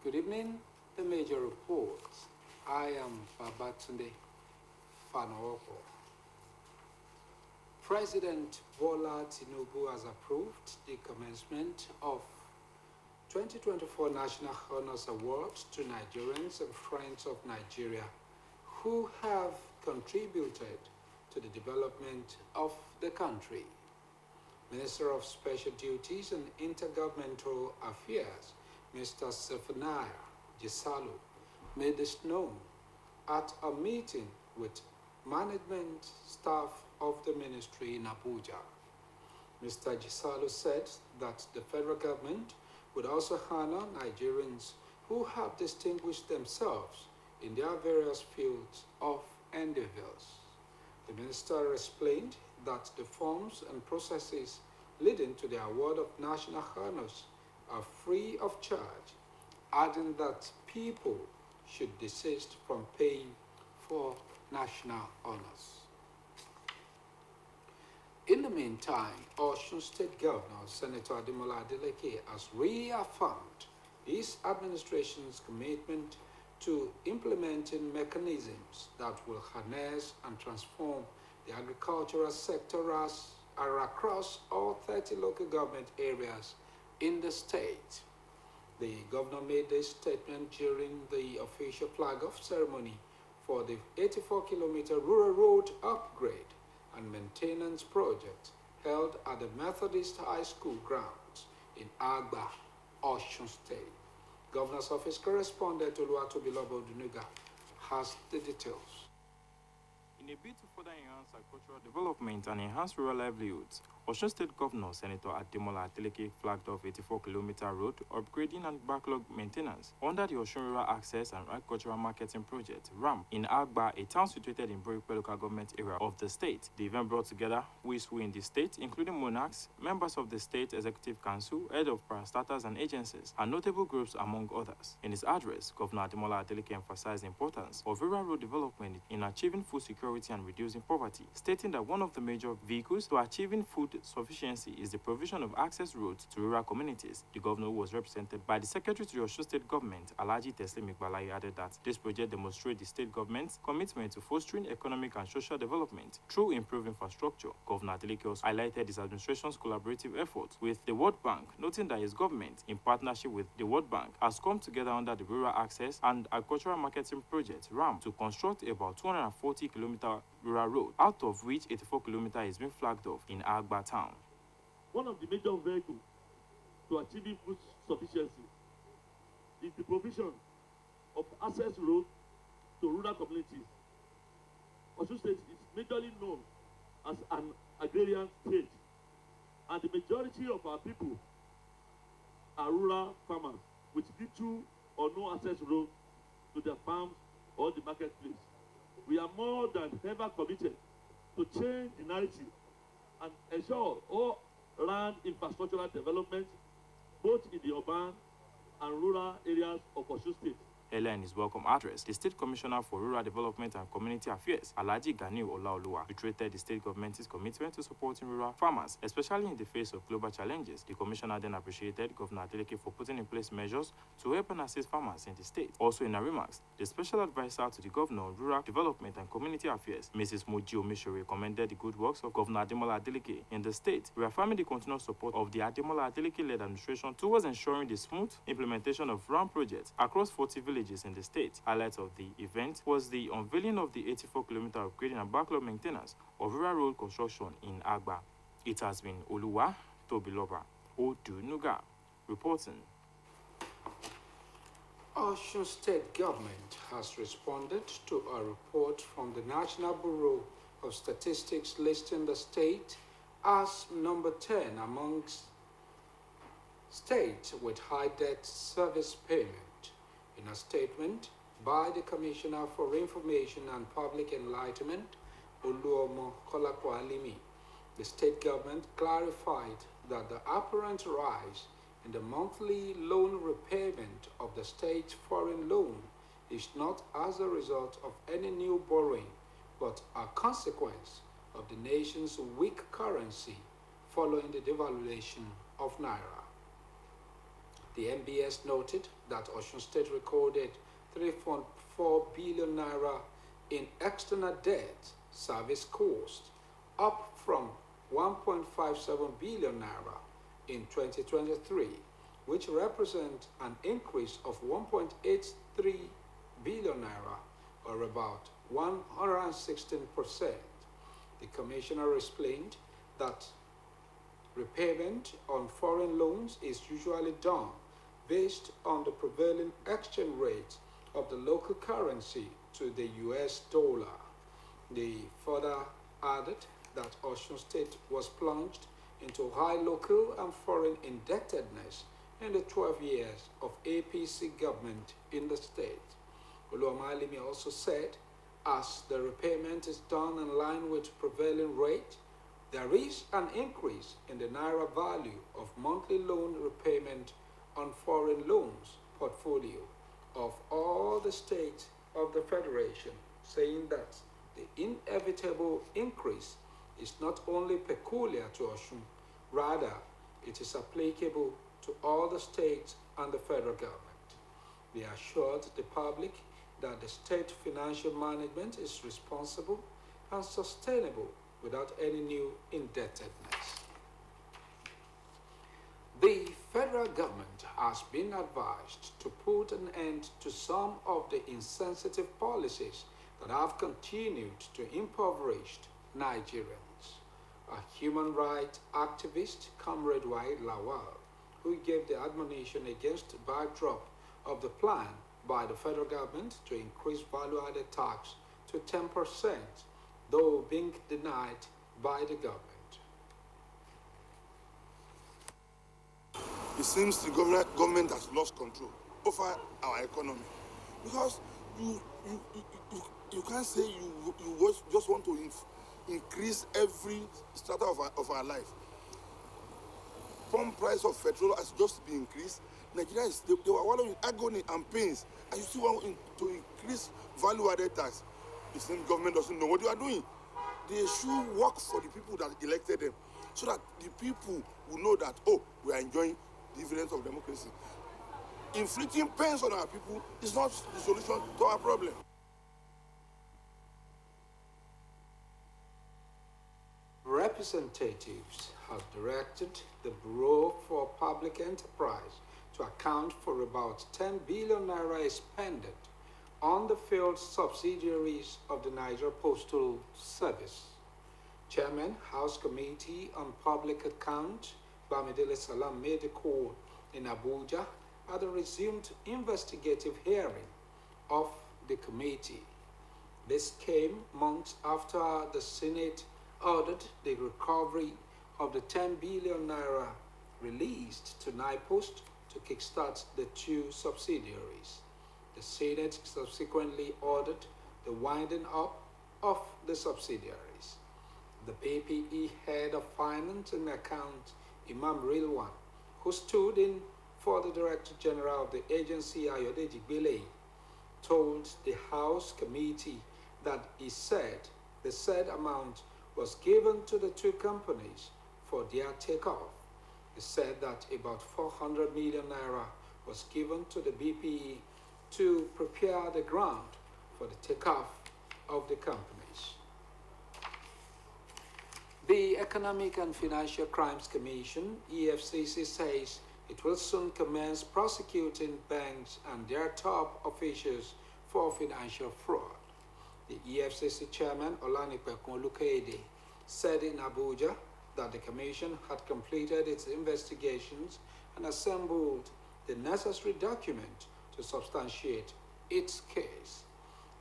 Good evening, the major reports. I am Babatunde Fanooko. President Bola Tinubu has approved the commencement of 2024 National Honors Award to Nigerians and friends of Nigeria who have contributed to the development of the country. Minister of Special Duties and Intergovernmental Affairs, Mr. Zephaniah Jisalu, made this known at a meeting with management staff of the ministry in Abuja. Mr. Jisalu said that the federal government would also honor Nigerians who have distinguished themselves in their various fields of endeavors. The minister explained that the forms and processes leading to the award of national honors are free of charge, adding that people should desist from paying for national honors. In the meantime, Osun State Governor Senator Adeleke has reaffirmed his administration's commitment to implementing mechanisms that will harness and transform the agricultural sector across all 30 local government areas in the state. The governor made this statement during the official flag-off ceremony for the 84-kilometer rural road upgrade and maintenance project held at the Methodist High School grounds in Agba, Osun State. Governor's office correspondent Oluwatobiloba Odunuga has the details. In a bid to further enhance agricultural development and enhance rural livelihoods, Osun State Governor Senator Adeleke flagged off 84-kilometer road upgrading and backlog maintenance under the Osun Rural Access and Agricultural Marketing Project (RAM) in Agba, a town situated in Borikwe local government area of the state. The event brought together who in the state, including monarchs, members of the State Executive Council, head of parastatals and agencies, and notable groups among others. In his address, Governor Adeleke emphasized the importance of rural road development in achieving food security and reducing poverty, stating that one of the major vehicles to achieving food sufficiency is the provision of access roads to rural communities. The governor, who was represented by the Secretary to the Osun State Government, Alhaji Teslim Igbalayi, added that this project demonstrates the state government's commitment to fostering economic and social development through improved infrastructure. Governor Adeleke also highlighted his administration's collaborative efforts with the World Bank, noting that his government, in partnership with the World Bank, has come together under the Rural Access and Agricultural Marketing Project (RAM) to construct about 240-kilometer rural road, out of which 84 kilometers is being flagged off in Agba town. One of the major vehicles to achieving food sufficiency is the provision of access roads to rural communities. Osun State is majorly known as an agrarian state, and the majority of our people are rural farmers with little or no access road to their farms or the marketplace. We are more than ever committed to change the narrative and ensure all land infrastructural development both in the urban and rural areas of Osun State. Earlier in his welcome address, the State Commissioner for Rural Development and Community Affairs, Alhaji Ganiu Olaoluwa, reiterated the state government's commitment to supporting rural farmers, especially in the face of global challenges. The Commissioner then appreciated Governor Adeleke for putting in place measures to help and assist farmers in the state. Also in her remarks, the Special Advisor to the Governor on Rural Development and Community Affairs, Mrs. Moji Omishore, commended the good works of Governor Ademola Adeleke in the state, reaffirming the continued support of the Ademola Adeleke-led administration towards ensuring the smooth implementation of RAM projects across 40 villages in the state. Highlight of the event was the unveiling of the 84-kilometer upgrading and backlog maintenance of rural road construction in Agba. It has been Oluwa Tobiloba Odunuga reporting. Osun State Government has responded to a report from the National Bureau of Statistics listing the state as number 10 amongst states with high debt service payment. In a statement by the Commissioner for Information and Public Enlightenment, Oluomo Kolakwa Alimi, the state government clarified that the apparent rise in the monthly loan repayment of the state's foreign loan is not as a result of any new borrowing, but a consequence of the nation's weak currency following the devaluation of Naira. The MBS noted that Osun State recorded 3.4 billion naira in external debt service cost, up from 1.57 billion naira in 2023, which represents an increase of 1.83 billion naira, or about 116%. The commissioner explained that repayment on foreign loans is usually done based on the prevailing exchange rate of the local currency to the US dollar. They further added that Osun State was plunged into high local and foreign indebtedness in the 12 years of APC government in the state. Oluwamalimi also said, as the repayment is done in line with prevailing rate, there is an increase in the naira value of monthly loan repayment on foreign loans portfolio of all the states of the Federation, saying that the inevitable increase is not only peculiar to Osun, rather it is applicable to all the states and the federal government. They assured the public that the state financial management is responsible and sustainable without any new indebtedness. The federal government has been advised to put an end to some of the insensitive policies that have continued to impoverish Nigerians. A human rights activist, Comrade Waid Lawal, who gave the admonition against the backdrop of the plan by the federal government to increase value-added tax to 10%, though being denied by the government. It seems the government has lost control over our economy, because you can't say you just want to increase every strata of our life. Pump price of petrol has just been increased. Nigeria they were wallowing in agony and pains, and you still want to increase value-added tax. The same government doesn't know what you are doing. They should work for the people that elected them, so that the people will know that, oh, we are enjoying dividends of democracy. Inflicting pains on our people is not the solution to our problem. Representatives have directed the Bureau for Public Enterprise to account for about 10 billion naira expended on the failed subsidiaries of the Niger Postal Service. Chairman, House Committee on Public Account, Bamidele Salam, made the call in Abuja at the resumed investigative hearing of the committee. This came months after the Senate ordered the recovery of the 10 billion naira released to NIPOST to kickstart the two subsidiaries. The Senate subsequently ordered the winding up of the subsidiaries. The PPE head of finance and accounts, Imam Rilwan, who stood in for the Director General of the agency, Ayodeji Gbele, told the House Committee that the said amount was given to the two companies for their takeoff. He said that about 400 million naira was given to the BPE to prepare the ground for the takeoff of the companies. The Economic and Financial Crimes Commission, EFCC, says it will soon commence prosecuting banks and their top officials for financial fraud. The EFCC chairman, Olanipekun Olukoyede, said in Abuja that the commission had completed its investigations and assembled the necessary document to substantiate its case.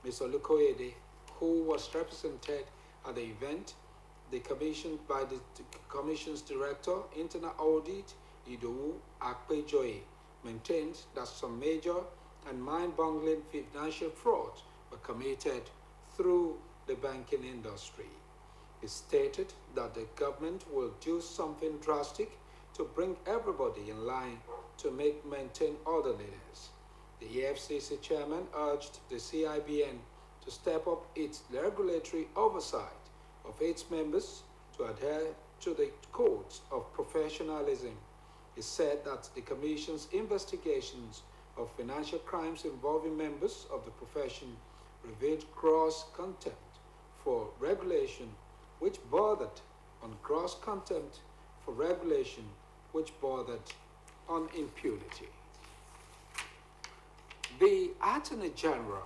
Mr. Olukoyede, who was represented at the event, by the Commission's Director, Internal Audit, Idowu Akpejoye, maintained that some major and mind-boggling financial frauds were committed through the banking industry. He stated that the government will do something drastic to bring everybody in line to maintain orderliness. The EFCC chairman urged the CIBN to step up its regulatory oversight of its members to adhere to the codes of professionalism It said that the Commission's investigations of financial crimes involving members of the profession revealed gross contempt for regulation, which bordered on gross contempt for regulation, which bordered on impunity. The Attorney General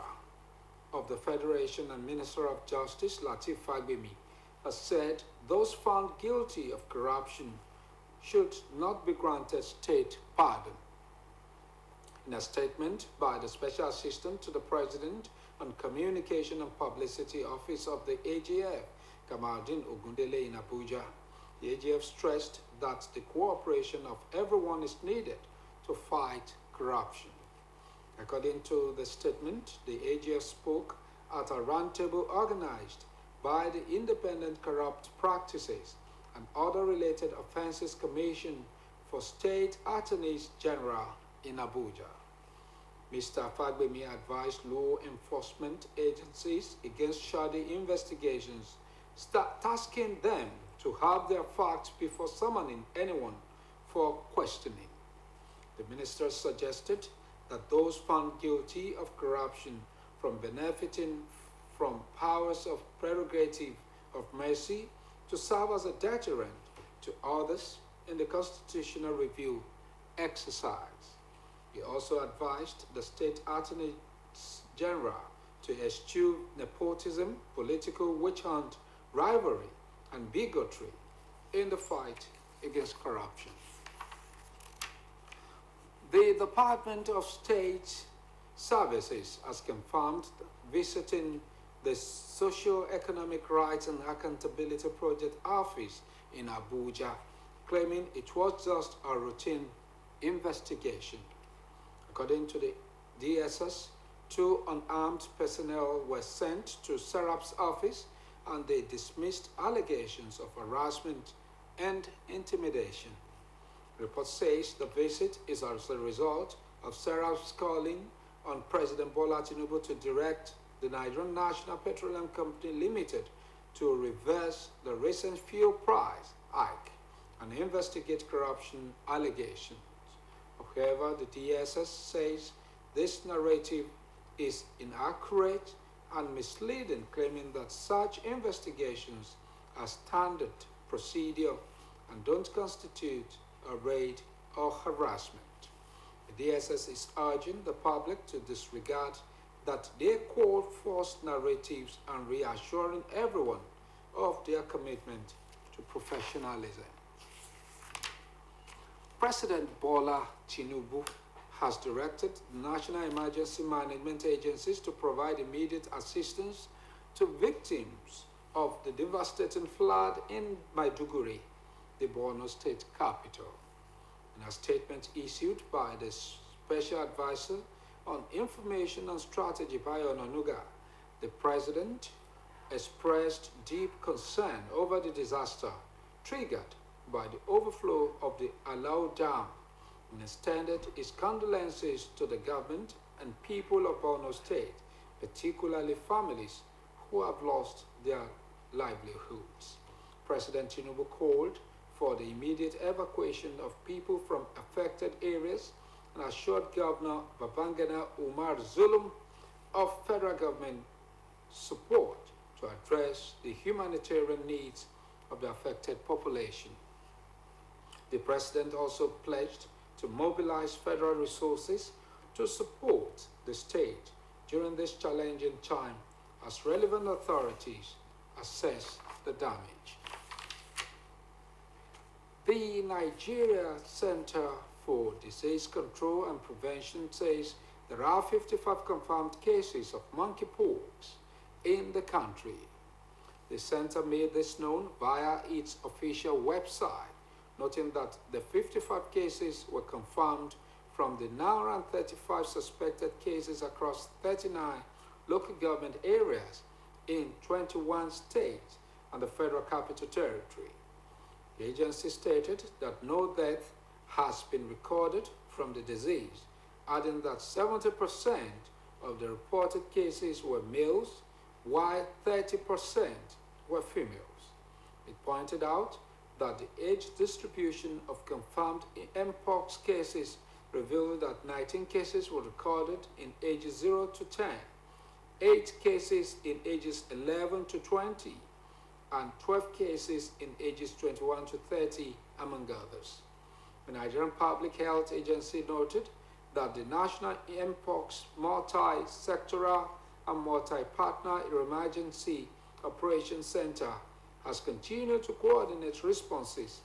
of the Federation and Minister of Justice, Lateef Fagbemi, has said those found guilty of corruption should not be granted state pardon. In a statement by the Special Assistant to the President on Communication and Publicity Office of the AGF, Kamaldeen Ogundele in Abuja, the AGF stressed that the cooperation of everyone is needed to fight corruption. According to the statement, the AGF spoke at a roundtable organized by the Independent Corrupt Practices and Other Related Offences Commission for State Attorneys General in Abuja. Mr. Fagbemi advised law enforcement agencies against shoddy investigations, tasking them to have their facts before summoning anyone for questioning. The minister suggested that those found guilty of corruption from benefiting from powers of prerogative of mercy to serve as a deterrent to others in the constitutional review exercise. He also advised the State Attorney General to eschew nepotism, political witch hunt, rivalry, and bigotry in the fight against corruption. The Department of State Services has confirmed visiting the Socio-Economic Rights and Accountability Project Office in Abuja, claiming it was just a routine investigation. According to the DSS, 2 unarmed personnel were sent to Serap's office and they dismissed allegations of harassment and intimidation. The report says the visit is as a result of Serap's calling on President Bola Tinubu to direct the Nigerian National Petroleum Company Limited to reverse the recent fuel price hike and investigate corruption allegations. However, the DSS says this narrative is inaccurate and misleading, claiming that such investigations are standard procedure and don't constitute a raid or harassment. The DSS is urging the public to disregard that they call false narratives and reassuring everyone of their commitment to professionalism. President Bola Tinubu has directed the National Emergency Management Agencies to provide immediate assistance to victims of the devastating flood in Maiduguri, the Borno state capital. In a statement issued by the Special Advisor on Information and Strategy, Bayo Onanuga, the President expressed deep concern over the disaster triggered by the overflow of the Alau Dam and extended his condolences to the government and people of Borno State, particularly families who have lost their livelihoods. President Tinubu called for the immediate evacuation of people from affected areas and assured Governor Babangana Umar Zulum of federal government support to address the humanitarian needs of the affected population. The President also pledged to mobilize federal resources to support the state during this challenging time as relevant authorities assess the damage. The Nigeria Center for Disease Control and Prevention says there are 55 confirmed cases of monkeypox in the country. The center made this known via its official website, noting that the 55 cases were confirmed from the 935 suspected cases across 39 local government areas in 21 states and the Federal Capital Territory. The agency stated that no death has been recorded from the disease, adding that 70% of the reported cases were males, while 30% were females. It pointed out that the age distribution of confirmed mpox cases revealed that 19 cases were recorded in ages 0 to 10, 8 cases in ages 11 to 20, and 12 cases in ages 21 to 30, among others. The Nigerian Public Health Agency noted that the National Mpox Multi-Sectoral and Multi-Partner Emergency Operations Center has continued to coordinate responses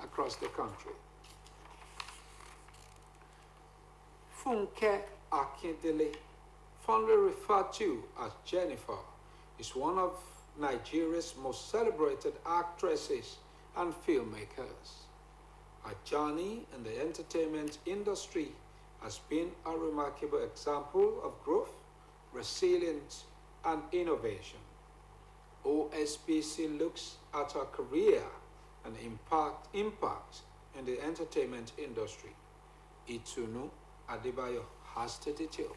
across the country. Funke Akindele, fondly referred to as Jennifer, is one of Nigeria's most celebrated actresses and filmmakers. Her journey in the entertainment industry has been a remarkable example of growth, resilience, and innovation. OSBC looks at her career and impact in the entertainment industry. Itunu Adebayo has the details.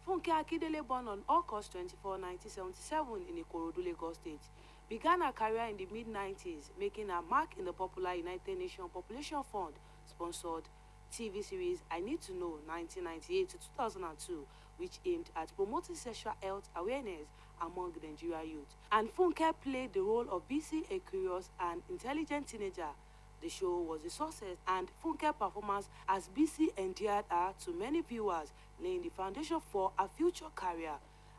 Funke Akindele, born on August 24, 1977 in Ikorodu, Lagos State, began her career in the mid-90s, making her mark in the popular United Nations Population Fund sponsored TV series I Need to Know 1998 to 2002, which aimed at promoting sexual health awareness among the Nigerian youth. And Funke played the role of BC, a curious and intelligent teenager. The show was a success, and Funke's performance as BC endeared her to many viewers, laying the foundation for a future career.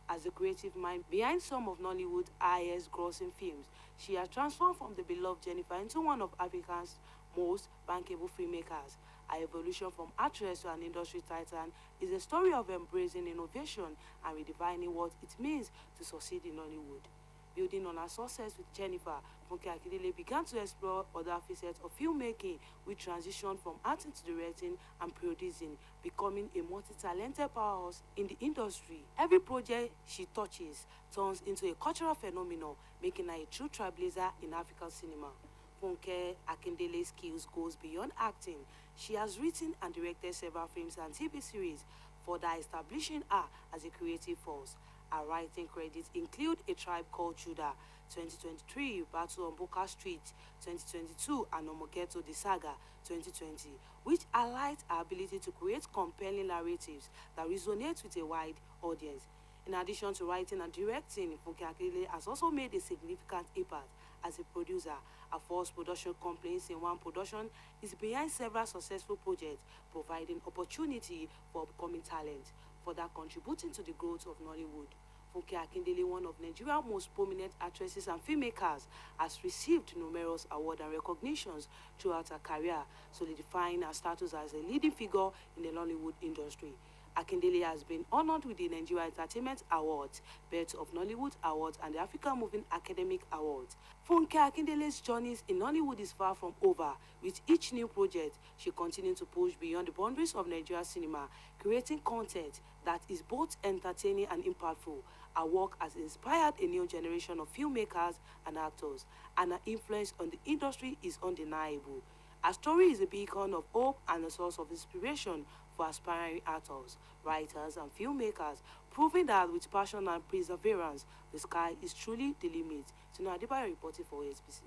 As the creative mind behind some of Nollywood's highest grossing films, she has transformed from the beloved Jennifer into one of Africa's most bankable filmmakers. Her evolution from actress to an industry titan is a story of embracing innovation and redefining what it means to succeed in Nollywood. Building on her success with Jennifer, Funke Akindele began to explore other facets of filmmaking, which transitioned from acting to directing and producing, becoming a multi-talented powerhouse in the industry. Every project she touches turns into a cultural phenomenon, making her a true trailblazer in African cinema. Funke Akindele's skills goes beyond acting. She has written and directed several films and TV series, further establishing her as a creative force. Her writing credits include A Tribe Called Judah, 2023, Battle on Booker Street, 2022, and Omogeto the Saga, 2020, which highlights her ability to create compelling narratives that resonate with a wide audience. In addition to writing and directing, Funke Akindele has also made a significant impact as a producer. Her first production company, One Production, is behind several successful projects, providing opportunity for upcoming talent, further contributing to the growth of Nollywood. Funke Akindele, one of Nigeria's most prominent actresses and filmmakers, has received numerous awards and recognitions throughout her career, solidifying her status as a leading figure in the Nollywood industry. Akindele has been honored with the Nigeria Entertainment Awards, Best of Nollywood Awards, and the African Moving Academic Awards. Funke Akindele's journeys in Nollywood is far from over. With each new project, she continues to push beyond the boundaries of Nigerian cinema, creating content that is both entertaining and impactful. Her work has inspired a new generation of filmmakers and actors, and her influence on the industry is undeniable. Her story is a beacon of hope and a source of inspiration for aspiring actors, writers, and filmmakers, proving that with passion and perseverance, the sky is truly the limit. Tino Adebayo reporting for OSBC.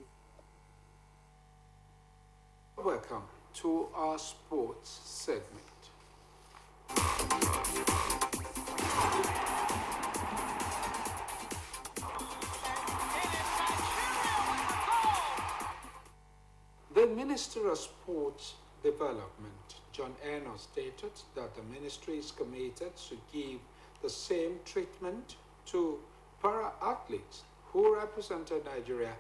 Welcome to our sports segment. The Minister of Sports Development, John Eno, stated that the ministry is committed to give the same treatment to para-athletes who represented Nigeria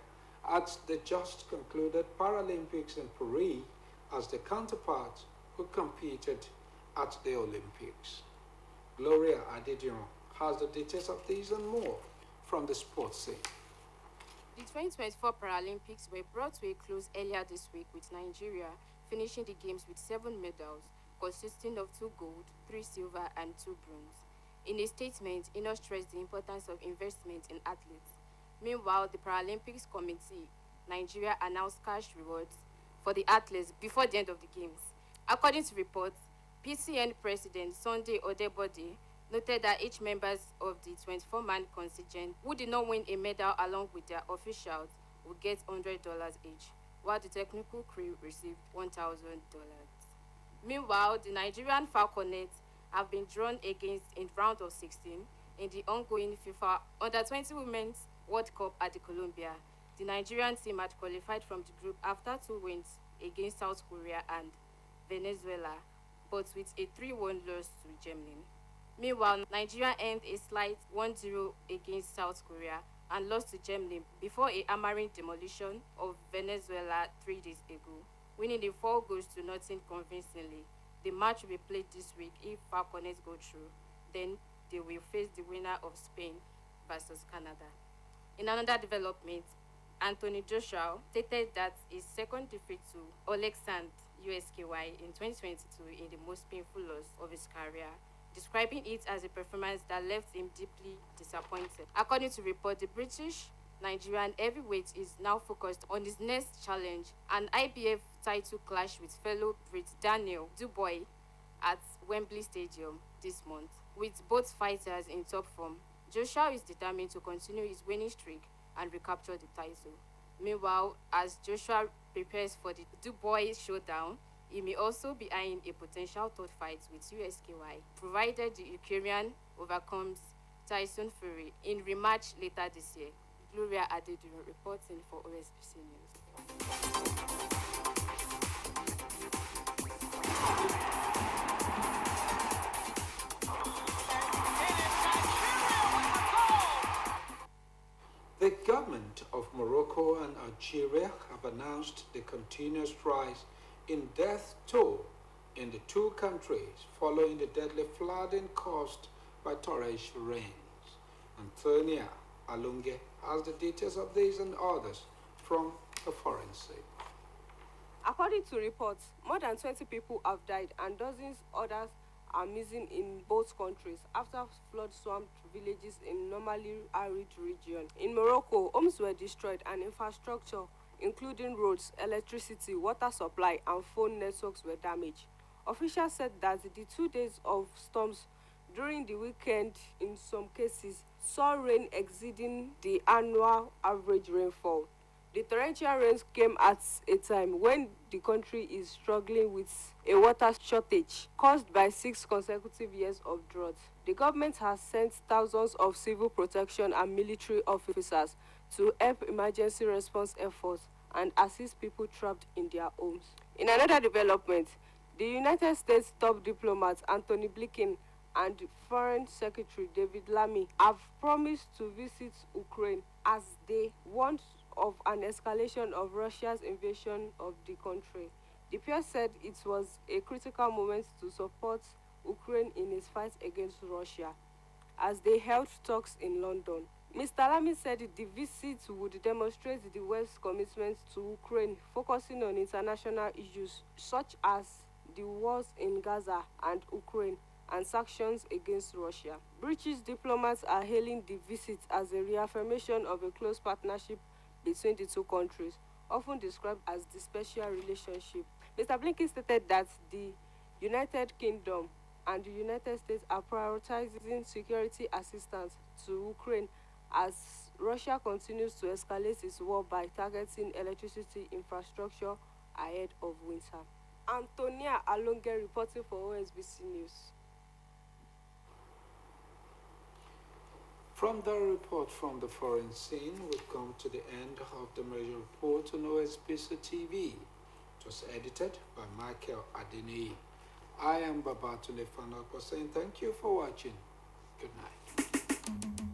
at the just concluded Paralympics in Paris as the counterparts who competed at the Olympics. Gloria Adediran has the details of these and more from the sports scene. The 2024 Paralympics were brought to a close earlier this week, with Nigeria finishing the games with 7 medals, consisting of 2 gold, 3 silver, and 2 bronze. In a statement, Eno stressed the importance of investment in athletes. Meanwhile, the Paralympics Committee, Nigeria, announced cash rewards for the athletes before the end of the games. According to reports, PCN President Sunday Odebode noted that each members of the 24-man contingent who did not win a medal along with their officials would get $100 each, while the technical crew received $1,000. Meanwhile, the Nigerian Falconets have been drawn against in round of 16 in the ongoing FIFA Under-20 Women's World Cup at the Colombia. The Nigerian team had qualified from the group after 2 wins against South Korea and Venezuela, but with a 3-1 loss to Germany. Meanwhile, Nigeria earned a slight 1-0 against South Korea and lost to Germany before a hammering demolition of Venezuela 3 days ago, winning the 4 goals to nothing convincingly. The match will be played this week if Falconets go through. Then they will face the winner of Spain versus Canada. In another development, Anthony Joshua stated that his second defeat to Oleksandr USKY in 2022 in the most painful loss of his career, describing it as a performance that left him deeply disappointed. According to report, the British Nigerian heavyweight is now focused on his next challenge, an IBF title clash with fellow Brit Daniel Dubois at Wembley Stadium this month. With both fighters in top form, Joshua is determined to continue his winning streak and recapture the title. Meanwhile, as Joshua prepares for the Dubois showdown, he may also be eyeing a potential third fight with USKY, provided the Ukrainian overcomes Tyson Fury in rematch later this year. Gloria Adeduro reporting for OSBC News. The government of Morocco and Algeria have announced the continuous rise in death toll in the two countries following the deadly flooding caused by torrential rains. Antonia Alunge has the details of these and others from the forensic. According to reports, more than 20 people have died and dozens others are missing in both countries after flood-swamped villages in normally arid region. In Morocco, homes were destroyed and infrastructure, including roads, electricity, water supply, and phone networks were damaged. Officials said that the 2 days of storms during the weekend in some cases saw rain exceeding the annual average rainfall. The torrential rains came at a time when the country is struggling with a water shortage caused by 6 consecutive years of drought. The government has sent thousands of civil protection and military officers to help emergency response efforts and assist people trapped in their homes. In another development, the United States top diplomats Anthony Blinken and Foreign Secretary David Lammy have promised to visit Ukraine as they warned of an escalation of Russia's invasion of the country. The pair said it was a critical moment to support Ukraine in its fight against Russia as they held talks in London. Mr. Lamy said the visit would demonstrate the West's commitment to Ukraine, focusing on international issues such as the wars in Gaza and Ukraine and sanctions against Russia. British diplomats are hailing the visit as a reaffirmation of a close partnership between the two countries, often described as the special relationship. Mr. Blinken stated that the United Kingdom and the United States are prioritizing security assistance to Ukraine as Russia continues to escalate its war by targeting electricity infrastructure ahead of winter. Antonia Alonge reporting for OSBC News. From the report from the foreign scene, we've come to the end of the major report on OSBC TV. It was edited by Michael Adeni. I am Babatunde Fanako saying thank you for watching. Good night.